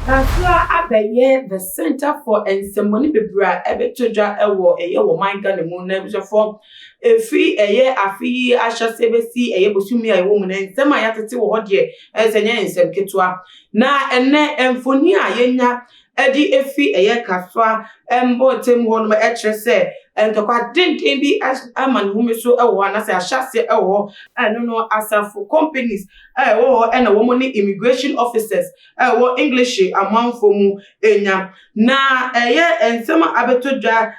Kasra abeye the Center for Ensemoni Bibra ebetoja ewo eye wo manga ne mu na bishofo efi eye afi ahya sebesi eye bosumi aye wo mu na nsem ayatete wo hodie ensenye nsem ketwa na enne emfoni a yenya edi efi eye kaswa embotem ho no etrese entokwa denden bi aman humeso ewo anase ahyase ewo eno no asafo companies ewo ena wo ni immigration officers ewo English amanfo mu enya na eye ensema abetodwa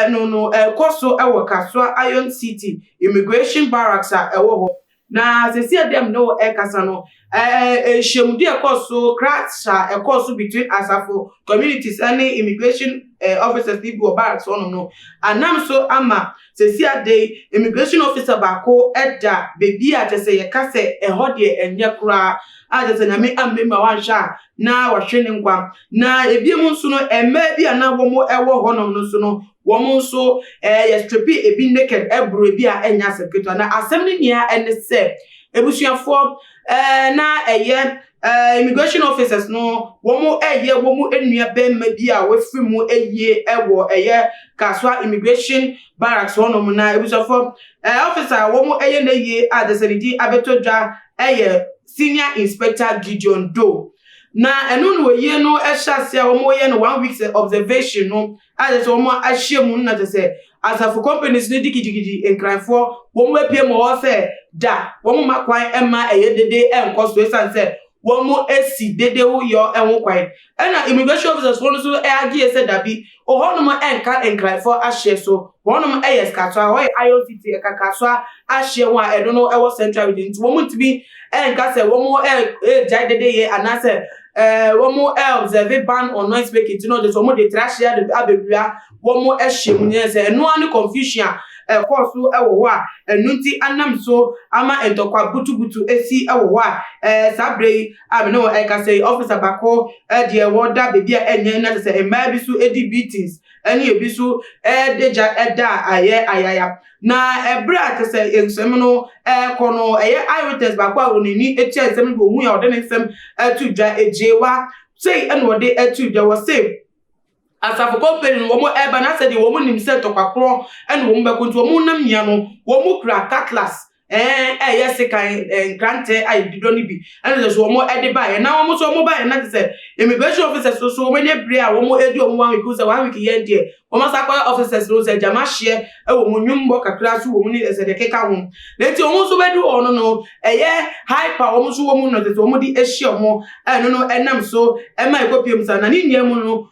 no koso ewo kaswa Iron City immigration barracks ewo ho na sesi dem no ekasa no shemudi ekoso crash ekoso between asafo communities and immigration officers people barracks no anam so ama sesi ade immigration officer bako eda bebi a tese yekase ehode enye kura adese na me amema wansha na wahwene nkwa na ebiemu nso no ema bi anabo mo ewo honom no so no womo nso yestrepi ebi naked ebro bi a enya sekretwa na asem ni nia ene se ebusuafo na immigration officers no womo womo enua bemma bi a wafimu ewo kaswa immigration barracks honom na ebusuafo officer womo na adeselidi abetodwa senior inspector Gideon Do na enu no ye no ehyaase a womo ye no 1 week observation no ade so womo ahyemu na tese asafo companies ni digigigi enkranfo womo apie mo wo se da womo makwan ema dede enkoso esanse womo esi dede wo yo enwo kwan ena immigration officers wono so agi ese dabi ohonom enka enkranfo ahye so wonom skatwa ho Iron City ekakaswa ahye ho a edo no ewo central region womo ntibi enka se womo jai dede ye anase womo observe ban on noise making to know the womo de trash ya de abewia womo ehyem nyese eno ani confusion course ewo ho a enunti anam so ama entokwa butubutu esi ewo ho a sabre no eka say officer bako de woda bebi a enye na say ema bi so edi beatings eni ebi so deja eda ayaya na ebra te say ensem no kono eyewitness bako a onini eti ensem bo hu ya ode nsem atudwa ejewa say eno ode atudwa wo say asafo company no womo eba na se de womo nim se tokakro ene womo bekontu womo nam nya no womo kura cutlass yes kan grante ai didoni bi ene so womo ede ba ye na womo so womo ba ye na se immigration officers so womo ne bre a womo edi womo 1 week so 1 week ye die womo sakwa officers no se jama hye womo nwumbo kakra so womo ni se de keka ho na ti womo so bedu ono no hyper womo so womo no se womo di ehye omo eno no enam so ema ekopiem sa na ni nyam no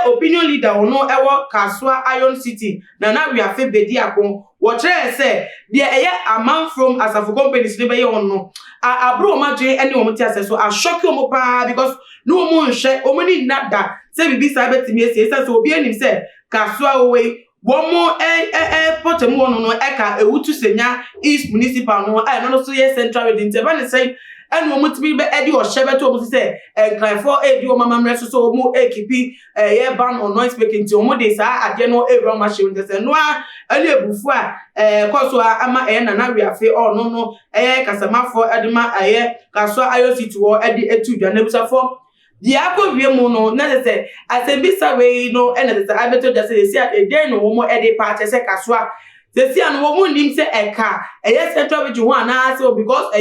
opinion leader ono ewo kaswa Iron City na we afi bedi akon wo kire se de amount from asafo companies ne be ye ono abro madwe ene wo mti ase so a shock omo pa because no mo nhwe omo ni nada se bibi sa betimi ese so obi anim se kaswa owe womo potem ono no eka ewutu senya East Municipal no no so ye central region te ba ne say enu omo tibi be edi o shebe to omo se enkranfo edi o mamamre so omo ekipi ye ban on noise making ti omo de sa ade no ewro ma shewu se no a ele ebufu a koso ama na we afi ono no kasamafo edema kaso Iron City wo edi etudwa na busafo dia ko wie mu no na se asembisa we no ena se abeto just se ade no omo edi part se kaso sesi an womo nim se eka central region ho ana se because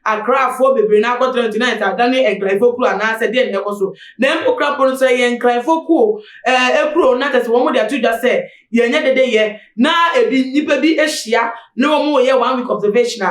Accra for bebre na ko 39 adane enkrafo kru ana se de nekoso na empokra pon so enkrafo ku ekru na tese womo de atudwa se ye nya dede ye na ebi nipa bi ehia na womo ye 1 week observation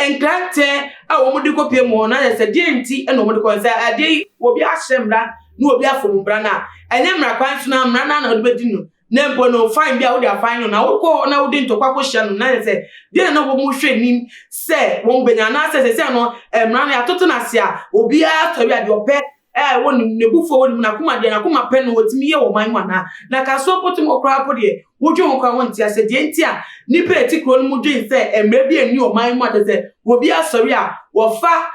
enkrante a womo de kopie mo na se de nti na womo de ko se ade obi ahyemra na obi afombra na enyemra kwan so na mra na odbedi no nempo no fine bia wo dia fine na wo na wo di ntokwa ko hia no na se dia na wo mu hwe nim se wo benya na se no emra na atoto na se a obi a tori ade ope wo nim nebufo wo nim na kuma de na kuma pe no wotimi ye wo man na ka so potum okra po de wo dwo okra won ti ase de nti a ni pe ti kro no mu dwen se emra bi ani o man mu ade se obi a sori a wo fa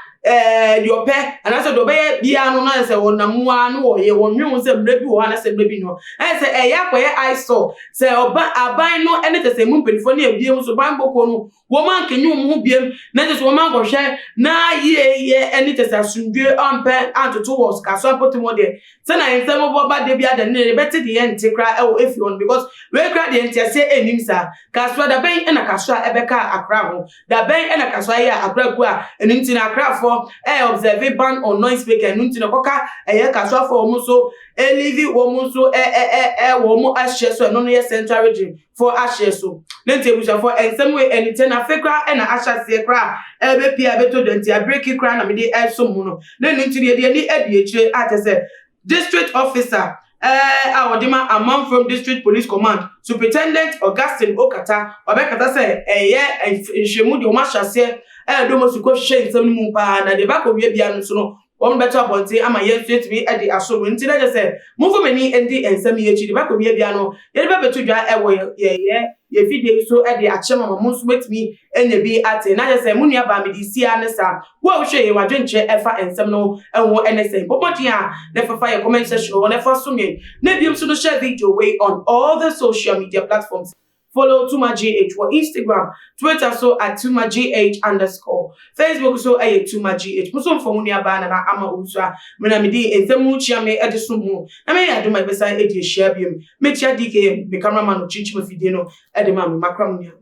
your pet, and I said, Obey Biano, I said, or Namuan, or ye won you say, Baby, one, I said, Baby, no. I said, a yak where I saw, say, I buy no anything, say, Mumpin for near Biam, so Bambo Kono, woman can you move Biam, not as woman go share, na ye, anything as soon be on pen and to towards Castle Potimode. Then I am some of Baba Debia, the better the end to cry, oh, if you want, because we cry the end, say, a nimsa, Castle the Bay and a Castle Ebeka, a crown, the Bay and a Castle, a Bragua, and into a craft for observe ban or noise maker, and into a coca, a Castle for Muso, a Livy Womuso, Womo Ashes, and only a central region for Ashes. So, then we shall for and some way and ten a fekra and a Asha Secra, LBP, I better than a breaking crown, and the air so mono. Then into the EDH, as I said, District Officer. Our demand a man from District Police Command, Superintendent Augustine Okata, Obekata say, and Shemudi Omasha say, Domo go shame some mumpa, and the back of your piano so. One better bonte, I'm a yes to be at the assault. Until I say, move many and some year the back of your piano. You're better to dry away, ye video so at the achama most with me and the be at and I say, Munia Bami, the Sianessa. Well, show you what drink effa and some no and what anything. But what ya never fire comment section or never swimming. Maybe I'm to share video way on all the social media platforms. Follow Tuma GH for Instagram, Twitter so at Tuma GH _ Facebook so Tuma GH. Muso for Munia Bana na ama uswa. Menamidi and Zemuchia me edisumu. I may do my best I share him. Make sure DK, the cameraman of Chichi Fidino, Edema Macronia.